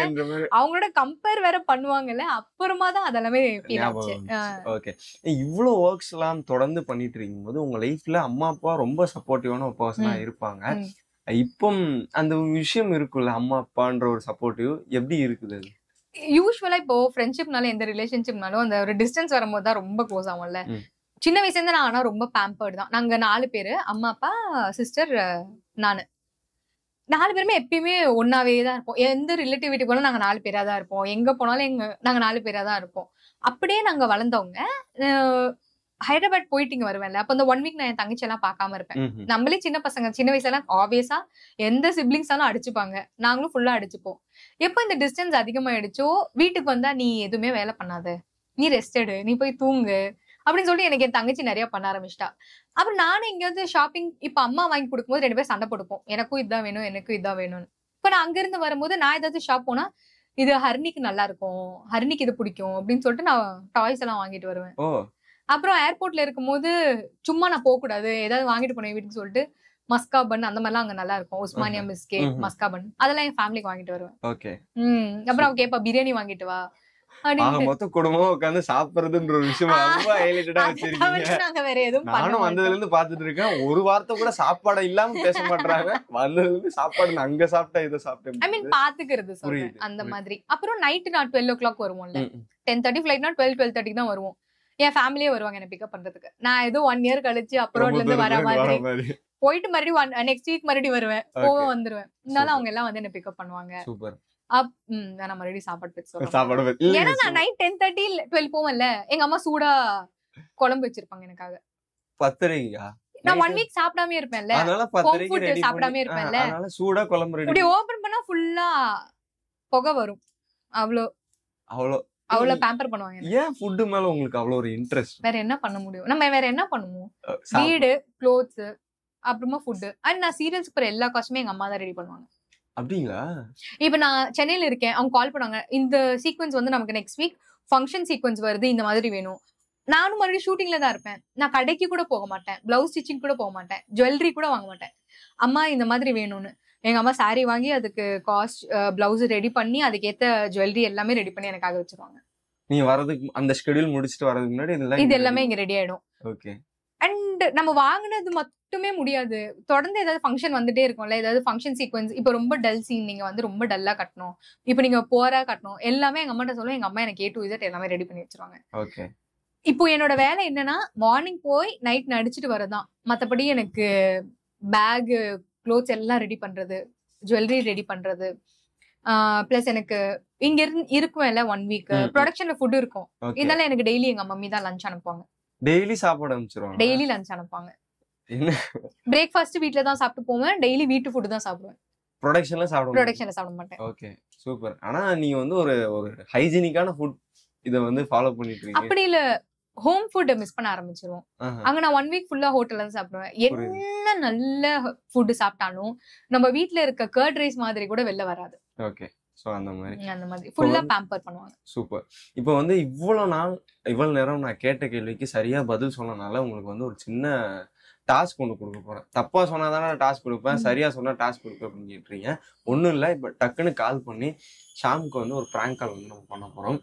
அவங்களோட கம்பேர் வேற பண்ணுவாங்கல்ல, அப்புறமா தான் அதெல்லாமே ஃபீல் ஆச்சு. ஓகே இவ்வளவு ஒர்க்ஸ் எல்லாம் தொடர்ந்து பண்ணிட்டு இருக்கும் போது உங்க லைஃப்ல அம்மா அப்பா ரொம்ப சப்போர்ட்டிவான ஒரு பர்சனா இருப்பாங்க. இப்போ அந்த விஷயம் இருக்குல்ல, அம்மா அப்பான்ற ஒரு சப்போர்ட்டிவ் எப்படி இருக்குது? யூஸ்வலா இப்போ ஃப்ரெண்ட்ஷிப்னால எந்த ரிலேஷன்ஷிப்னாலும் அந்த ஒரு டிஸ்டன்ஸ் வரும்போது தான் ரொம்ப க்ளோஸ் ஆகும்ல. சின்ன வயசுல இருந்து நான் ஆனா ரொம்ப பேம்பர்டு தான். நாங்க 4 பேரு, அம்மா அப்பா சிஸ்டர் நானு, 4 பேருமே எப்பயுமே ஒன்னாவே தான் இருப்போம். எந்த ரிலேட்டிவ் வீட்டுக்கு போனாலும் நாங்க 4 பேரா தான் இருப்போம், எங்க போனாலும் நாங்க 4 பேரா தான் இருப்போம். அப்படியே நாங்க வளர்ந்தவங்க. ஹைதராபாத் போயிட்டு இங்க வருவேன்ல, அப்ப அந்த 1 வீக் நான் என் தங்கச்சி எல்லாம் பார்க்காம இருப்பேன். நம்மளே சின்ன பசங்க, சின்ன வயசுல எல்லாம் ஆப்வியஸா எந்த சிப்ளிங்ஸாலும் அடிச்சுப்பாங்க, நாங்களும் ஃபுல்லா அடிச்சுப்போம். எப்ப இந்த டிஸ்டன்ஸ் அதிகமாயிடுச்சோ, வீட்டுக்கு வந்தா நீ எதுவுமே வேலை பண்ணாத, நீ ரெஸ்ட் எடு, நீ போய் தூங்கு அப்படின்னு சொல்லி எனக்கு என் தங்கச்சி நிறைய பண்ண ஆரம்பிச்சிட்டா. அப்புறம் நானும் எங்கேயாவது ஷாப்பிங் இப்ப அம்மா வாங்கி கொடுக்கும்போது 2 பேரும் சண்டை போட்டுப்போம், எனக்கும் இதான் வேணும் எனக்கும் இதான் வேணும்னு. இப்ப நான் அங்க இருந்து வரும்போது நான் ஏதாவது ஷாப் போனா இது ஹரிணிக்கு நல்லா இருக்கும், ஹரிணிக்கு இது பிடிக்கும் அப்படின்னு சொல்லிட்டு நான் டாய்ஸ் எல்லாம் வாங்கிட்டு வருவேன். அப்புறம் ஏர்போர்ட்ல இருக்கும்போது சும்மா நான் போக கூடாது, ஏதாவது வாங்கிட்டு போனேன் வீட்டுக்கு சொல்லிட்டு மஸ்கா பன் அந்த மாதிரிலாம் அங்க நல்லா இருக்கும், உஸ்மானியா பிஸ்கெட், மஸ்கா பன் அதெல்லாம் என் ஃபேமிலிக்கு வாங்கிட்டு வருவேன். அப்புறம் அவ கேப்பா பிரியாணி வாங்கிட்டு வா, மொத்த குடும்பம் உட்காந்து சாப்பிடுறதுன்ற ஒரு விஷயம் ரொம்ப ஹைலைட்டடா வச்சிருக்கீங்க. நானும் வந்ததுல இருந்து பாத்துட்டு இருக்கேன், ஒரு வார்த்தை கூட சாப்பாடு இல்லாம பேச மாட்டாங்க. வந்ததுல இருந்து சாப்பாடு அங்க சாப்பிட்டா இதை சாப்பிட்டேன், ஐ மீன் பாத்துக்கிறது சொல்றேன் அந்த மாதிரி. அப்புறம் நைட் நான் 12 o'clock வருவோம்ல, 10:30 ஃபிளைட்னா 12:30 தான் வருவோம். என் ஃபேமிலியே வருவாங்க என்ன பிக்கப் பண்றதுக்கு. நான் ஏதோ 1 year கழிச்சு அப்ராட்ல இருந்து வர மாதிரி போயிட்டு மறுபடியும் நெக்ஸ்ட் வீக் மறுபடியும் வருவேன், வந்துருவேன். இருந்தாலும் அவங்க எல்லாம் வந்து என்ன பிக்கப் பண்ணுவாங்க. சூப்பர். நான் மறுபடியும் சாப்பாடு பத்தி சொல்றேன். ஏன்னா நான் நைட் 10:30 12 போவேன்ல, எங்க அம்மா சூடா குழம்பு வச்சிருப்பாங்க எனக்காக. பத்தரையா? நான் 1 வீக் சாப்பிடாம இருப்பேன்ல, ஹோம் ஃபுட் சாப்பிடாம இருப்பேன்ல, அதனால சூடா குழம்பு ரெடி. இப்படி ஓபன் பண்ணா ஃபுல்லா புகை வரும், அவ்வளோ அவ்வளவு பேம்பர் பண்ணுவாங்க என்னை. ஏன் ஃபுட்டு மேல உங்களுக்கு அவ்வளவு ஒரு இன்ட்ரெஸ்ட்? வேற என்ன பண்ண முடியும், நம்ம வேற என்ன பண்ணுவோம்? வீடு, க்ளோத்ஸ், அப்புறமா ஃபுட்டு. அண்ட் நான் சீரியல்ஸ்க்கு போற எல்லா காஸ்ட்டுமே எங்க அம்மா தான் ரெடி பண்ணுவாங்க. அப்படிங்களா? இப்ப நான் சென்னையில இருக்கேன், அவங்க கால் பண்ணாங்க, இந்த சீக்வன்ஸ் வந்து நமக்கு நெக்ஸ்ட் வீக் ஃபங்க்ஷன் சீக்வன்ஸ் வருது, இந்த மாதிரி வேணும். நானும் மறுபடியும் ஷூட்டிங்ல தான் இருப்பேன். நான் கடைக்கு கூட போக மாட்டேன், பிளவுஸ் ஸ்டிச்சிங் கூட போக மாட்டேன், ஜுவல்லரி கூட வாங்க மாட்டேன். அம்மா இந்த மாதிரி வேணும்னு எங்க அம்மா சாரி வாங்கி அதுக்கு காஸ்ட், பிளவுஸ் ரெடி பண்ணி அதுக்கேத்த ஜுவல்லரி எல்லாமே ரெடி பண்ணி எனக்காக வச்சிருவாங்க. நீங்க வரதுக்கு அந்த ஷெட்யூல் முடிச்சிட்டு வரதுக்கு முன்னாடி இது எல்லாமே இங்க ரெடி ஆயிடும். ஓகே. அண்ட் நம்ம வாங்கினது மட்டுமே முடியாது, தொடர்ந்து ஏதாவது ஃபங்க்ஷன் வந்துட்டே இருக்கும்ல, ஏதாவது ஃபங்க்ஷன் சீக்வன்ஸ். இப்போ ரொம்ப டல் சீன், நீங்க வந்து ரொம்ப டல்லா கட்டணும், இப்போ நீங்க போரா கட்டணும், எல்லாமே எங்க அம்மாட்ட சொல்லுவோம். எங்க அம்மா எனக்கு A to Z எல்லாமே ரெடி பண்ணி வச்சிருவாங்க. ஓகே. இப்போ என்னோட வேலை என்னன்னா மார்னிங் போய் நைட் நடிச்சிட்டு வரதான். மத்தபடி எனக்கு பேக், க்ளோத்ஸ் எல்லாம் ரெடி பண்றது, ஜுவல்லரி ரெடி பண்றது, பிளஸ் எனக்கு இங்க இருக்கும் இல்ல 1 வீக் ப்ரொடக்ஷன்ல ஃபுட் இருக்கும். இதனால எனக்கு டெய்லி எங்க மம்மி தான் லஞ்ச் அனுப்புவாங்க. டெய்லி சாப்பாடு அனுப்பிச்சிருவாங்க? டெய்லி லஞ்ச் அனுப்புவாங்க. பிரேக்ஃபாஸ்ட் வீட்ல தான் சாப்பிட்டு போவேன், டெய்லி வீட்டு ஃபுட் தான் சாப்பிடுவேன். ப்ரொடக்ஷன்ல சாப்பிட மாட்டேன். Okay, super. ஆனா நீங்க வந்து ஒரு ஹைஜீனிக்கான ஃபுட் இத வந்து ஃபாலோ பண்ணிட்டு இருக்கீங்க. அப்படி இல்ல, ஹோம் ஃபுட் மிஸ் பண்ண ஆரம்பிச்சிருவோம். அங்க நான் 1 வீக் ஃபுல்லா ஹோட்டல்ல தான் சாப்பிடுவேன். என்ன நல்ல ஃபுட் சாப்பிட்டாலும் நம்ம வீட்ல இருக்க கர்ட் ரைஸ் மாதிரி கூட வெளில வராது. ஓகே. சோ அந்த மாதிரி ஃபுல்லா பேம்பர் பண்ணுவாங்க. சூப்பர். இப்போ வந்து இவ்வளவு நேரம் நான் கேட்ட கேள்விக்கு சரியா பதில் சொன்னனால உங்களுக்கு வந்து ஒரு சின்ன டாஸ்க் ஒன்று கொடுக்க போறேன். தப்பா சொன்னாதானே டாஸ்க் கொடுப்பேன், சரியா சொன்னா டாஸ்க் கொடுப்பேன் அப்படின்னு கேட்டுறீங்க. ஒன்றும் இல்லை, இப்போ டக்குன்னு கால் பண்ணி ஷாமுக்கு வந்து ஒரு பிராங்க் கால் வந்து நம்ம பண்ண போறோம்.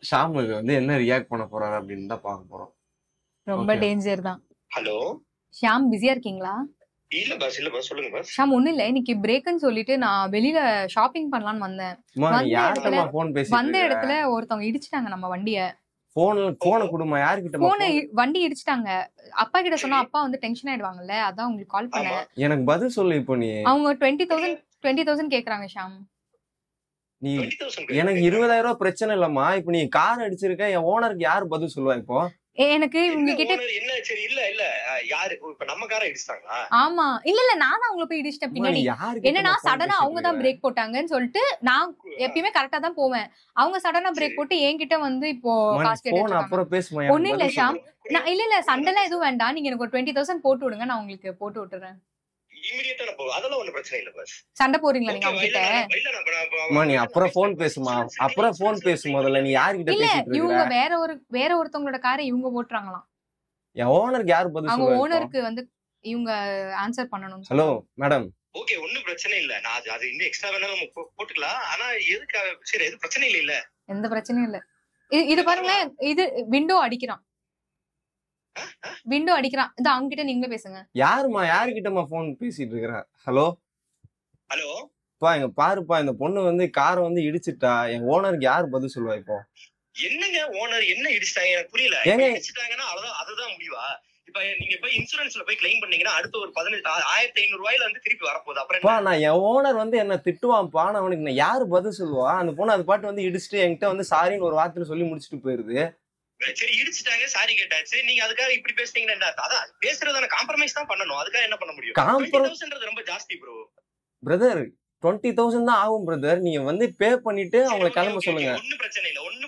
ஷாமுக்கு வந்து என்ன ரியாக்ட் பண்ண போறாரு அப்படின்னு தான் பார்க்க போறோம். ரொம்ப டேஞ்சர் தான். ஹலோ ஷாம், பிஸியா இருக்கீங்களா? இல்ல பாஸ் சொல்லுங்க பாஸ். ஷாம், ஒண்ணு இல்ல, இன்னைக்கு பிரேக்னு சொல்லிட்டு நான் வெளியில ஷாப்பிங் பண்ணலாம்னு வந்தேன். வந்த இடத்துல ஒருத்தவங்க இடிச்சிட்டாங்க நம்ம வண்டிய. போனை கொடுமா, யாருக்கிட்ட வண்டி இடிச்சிட்டாங்க. அப்பா கிட்ட சொன்னா அப்பா வந்து டென்ஷன் ஆயிடுவாங்கல்ல, அதான் உங்களுக்கு கால் பண்ணேன். எனக்கு பதில் சொல்லு. இப்போ நீ அவங்க 20,000 கேக்குறாங்க ஷாம். நீ எனக்கு 20,000 ரூபாய் பிரச்சனை இல்லம்மா. இப்ப நீ கார் அடிச்சிருக்க, என் ஓனருக்கு யாரு பதில் சொல்லுவா? இப்போ எனக்கு உங்ககிட்ட என்ன சரி இல்ல யாரு இப்ப நம்ம காரை இடிச்சிட்டாங்களா? ஆமா, இல்ல நானும் அவங்கள போய் இடிச்சிட்டேன் பின்னாடி. என்னன்னா சடனா அவங்க தான் பிரேக் போட்டாங்கன்னு சொல்லிட்டு, நான் எப்பயுமே கரெக்டா தான் போவேன். அவங்க சடனா பிரேக் போட்டு என்கிட்ட வந்து இப்போ காசு கேட்டாங்க. ஒண்ணு இல்ல ஷாம், நான் இல்ல சண்டெல்லாம் எதுவும் வேண்டாம், நீங்க எனக்கு ஒரு 20,000 போட்டு விடுங்க, நான் உங்களுக்கு போட்டு விட்டுறேன். இமிடியேட்டா நான் போவேன், அதெல்லாம் ஒண்ணும் பிரச்சனை இல்ல பாஸ். சண்டை போறீங்களா நீங்க அவங்க கிட்ட? நீ அப்புறம் போன் பேசுமா, அப்புறம் போன் பேசு முதல்ல. நீ யார்கிட்ட பேசிட்டு இருக்க? இவங்க வேற ஒருத்தவங்களோட காரை இவங்க போட்றாங்களாம். என் ஓனருக்கு யாரு பதில் சொல்லுவா? அவங்க ஓனருக்கு வந்து இவங்க ஆன்சர் பண்ணனும். Hello madam. ஓகே, ஒண்ணும் பிரச்சனை இல்ல, நான் அது இன்னும் எக்ஸ்ட்ரா வேணாலும் நம்ம போட்டுக்கலாம். ஆனா எதுக்கு சரி, எது பிரச்சனை இல்ல? எந்த பிரச்சனையும் இல்ல. இது பாருங்க, இது விண்டோ அடிக்கிறான். இது அவங்க கிட்ட நீங்களே பேசுங்க. யாருமா, யாருக்கிட்டமா போன் பேசிட்டு இருக்கற? ஹலோ பா, இங்க பாருப்பா, இந்த பொண்ணு வந்து காரை வந்து இடிச்சிட்டா. என் ஓனருக்கு யாரு பதில் சொல்லுவா? இப்போ என்னங்க ஓனர் என்ன இடிச்சிட்டாங்க எனக்கு புரியல. இடிச்சிட்டாங்கன்னா அதுதான் முடிவா? இப்ப நீங்க போய் இன்சூரன்ஸ்ல போய் கிளைம் பண்ணீங்கன்னா அடுத்த ஒரு 15,500 ரூபாயில வந்து திருப்பி வரப்போகுது. அப்புறம் நான் என் ஓனர் வந்து என்ன திட்டுவான்ப்பா, நான் அவனுக்கு நான் யாரு பதில் சொல்லுவா? அந்த பொண்ணு அது பாட்டு வந்து இடிச்சுட்டு என்கிட்ட வந்து சாரின்னு ஒரு வார்த்தையில சொல்லி முடிச்சுட்டு போயிருது. சரி, இடிச்சிட்டாங்க, சாரி கேட்டாச்சு, நீங்க அதுக்காக இப்படி பேசுனீங்கன்னா அதான் பேசுறதான காம்ப்ரமைஸ் தான் பண்ணணும். அதுக்காக என்ன பண்ண முடியும்? 20,000 ரொம்ப ஜாஸ்தி ப்ரோ. பிரதர் 20,000 தான் ஆகும் பிரதர். நீங்க வந்து பே பண்ணிட்டு அவங்களை கிளம்ப சொல்லுங்க. ஒன்னும்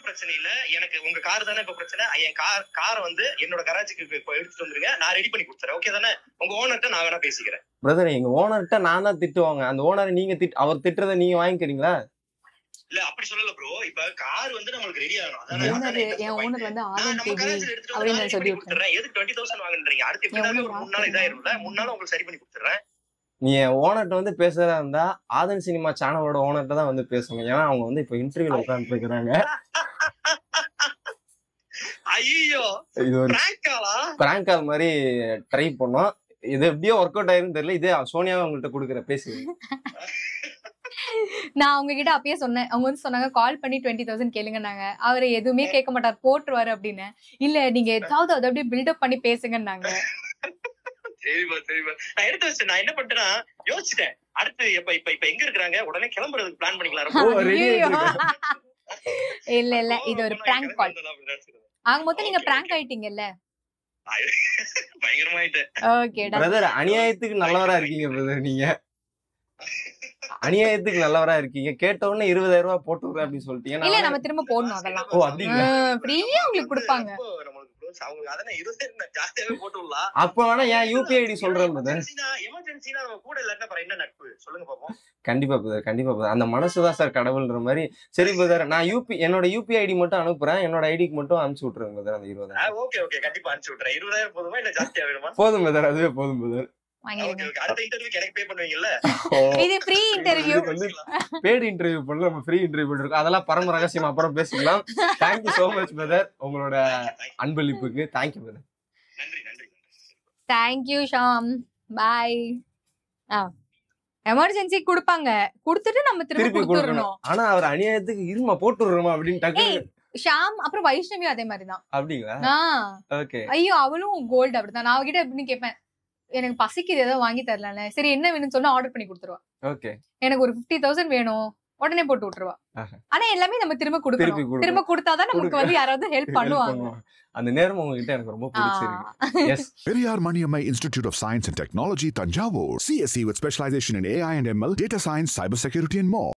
பிரச்சனை இல்ல. எனக்கு உங்க கார் தானே இப்ப பிரச்சனை. என் காரை வந்து என்னோட கராஜுக்கு எடுத்துட்டு வந்துருங்க, நான் ரெடி பண்ணி கொடுத்துறேன். ஓகே தானே? உங்க ஓனர்கிட்ட நான் வேணா பேசிக்கிறேன். பிரதர், எங்க ஓனர்கிட்ட நான் தான் திட்டுவாங்க. அந்த ஓனரை நீங்க அவர் திட்டுறதை நீங்க வாங்கிக்கிறீங்களா? இல்ல அப்படி சொல்லல ப்ரோ. இப்ப கார் வந்து நமக்கு ரெடி ஆகணும். அதான் என் ஓனர் வந்து நம்ம கராஜ்ல எடுத்துட்டு வந்து நான் சொல்லி கொடுத்துறேன். எதுக்கு 20,000 வாங்குறீங்க? அடுத்து எப்படினாலும் ஒரு 3 நாள் இதாயிரும்ல, 3 நாள் உங்களுக்கு சரி பண்ணி கொடுத்துறேன். நீ என் ஓனர்கிட்ட வந்து பேசுறதா இருந்தா ஆதன் சினிமா சேனலோட ஓனர்கிட்ட தான் வந்து பேசணும். ஏன்னா அவங்க வந்து இப்ப இன்டர்வியூல உட்கார்ந்து இருக்கிறாங்க. ஐயோ, இது ஒரு பிராங்க் கால் மாதிரி ட்ரை பண்ணோம். இது எப்படியோ ஒர்க் அவுட் ஆயிருன்னு தெரியல. இதே சோனியாவை அவங்கள்ட்ட கொடுக்குற பேசு. நான் அவங்க கிட்ட அப்பயே சொன்னேன். அவங்க வந்து சொன்னாங்க கால் பண்ணி 20,000 கேளுங்கன்னாங்க. அவரை எதுவுமே கேட்க மாட்டார், போட்டுருவாரு அப்படின்னு. இல்ல நீங்க ஏதாவது அதை அப்படியே பில்டப் பண்ணி பேசுங்கன்னாங்க. சரிப்பா நான் எடுத்து வச்சேன். நான் என்ன பண்ணிட்டேன்னா யோசிச்சிட்டேன், அடுத்து இப்ப எங்க இருக்கிறாங்க, உடனே கிளம்புறதுக்கு பிளான் பண்ணிக்கலாம். இல்ல இது ஒரு பிராங்க் கால். ஆக மொத்தம் நீங்க பிராங்க் ஆயிட்டீங்கல்ல. பயங்கரமாயிட்டேன். ஓகே பிரதர், அநியாயத்துக்கு நல்லவரா இருக்கீங்க பிரதர் நீங்க. அநியாயத்துக்கு நல்லவரா இருக்கீங்க. கேட்ட உடனே 20,000 ரூபாய் போட்டு விடுறேன் அப்படின்னு சொல்லிட்டீங்க. இல்ல நம்ம திரும்ப போடணும் அதெல்லாம். ஓ அப்படிங்களா? ஃப்ரீயா உங்களுக்கு கொடுப்பாங்க. அவங்க அதானே 20,000 ஜாஸ்தியாவே போட்டு விடலாம். அப்ப வேணா ஏன் யூபிஐ ஐடி சொல்றேன் பிரதர். எமர்ஜென்சினா நம்ம கூட இல்லன்னா அப்புறம் என்ன நட்பு சொல்லுங்க பாப்போம். கண்டிப்பா பிரதர், கண்டிப்பா பிரதர். அந்த மனசுதான் சார் கடவுள்ன்ற மாதிரி. சரி பிரதர், நான் என்னோட யூபிஐ ஐடி மட்டும் அனுப்புறேன். என்னோட ஐடிக்கு மட்டும் அனுப்பிச்சு விட்டுருங்க பிரதர் அந்த 20,000. ஓகே ஓகே கண்டிப்பா அனுப்பிச்சு விட்டுறேன். 20,000 போதுமா இல்ல ஜாஸ்தியா வேணுமா? போதும் பிரதர், அதுவே போதும் பிரதர். அடுத்த இன்டர்வியூக்கு எனக்கு பே பண்ணுவீங்கல்ல? இது ஃப்ரீ இன்டர்வியூ. பேட் இன்டர்வியூ பண்ணல, நம்ம ஃப்ரீ இன்டர்வியூ பண்ணிருக்கோம். அதெல்லாம் பரம ரகசியம், அப்புறம் பேசிக்கலாம். தேங்க்யூ சோ மச் பிரதர், உங்களோட அன்பளிப்புக்கு. Thank you brother. நன்றி நன்றி. தேங்க்யூ ஷாம், பாய். எமர்ஜென்சி கொடுப்பாங்க, கொடுத்துட்டு நம்ம திருப்பி கொடுத்துறணும். ஆனா அவர் அநியாயத்துக்கு இருமா போட்டு விடுறோமா அப்படின்னு டக்கு. ஷாம் அப்புறம் வைஷ்ணவி அதே மாதிரிதான். அப்படிங்களா? ஓகே. ஐயோ அவளும் கோல்டு அப்படிதான். நான் அவகிட்ட எப்படின்னு கேட்பேன், எனக்கு பசிக்குது ஏதோ வாங்கி தரல, சரி என்ன வேணும்னு சொன்னா ஆர்டர் பண்ணி கொடுத்துருவா. ஓகே. எனக்கு ஒரு 50,000 வேணும், உடனே போட்டு விட்டுருவா. ஆனா எல்லாமே நம்ம திரும்ப கொடுக்கணும். திரும்ப கொடுத்தாதான் நமக்கு வந்து யாராவது ஹெல்ப் பண்ணுவாங்க. அந்த நேரம் உங்ககிட்ட எனக்கு ரொம்ப பிடிச்சிருக்கு. S. Periyar Maniammai Institute of Science and Technology, Tanjavur. CSE with specialization in AI and ML, data science, cybersecurity and more.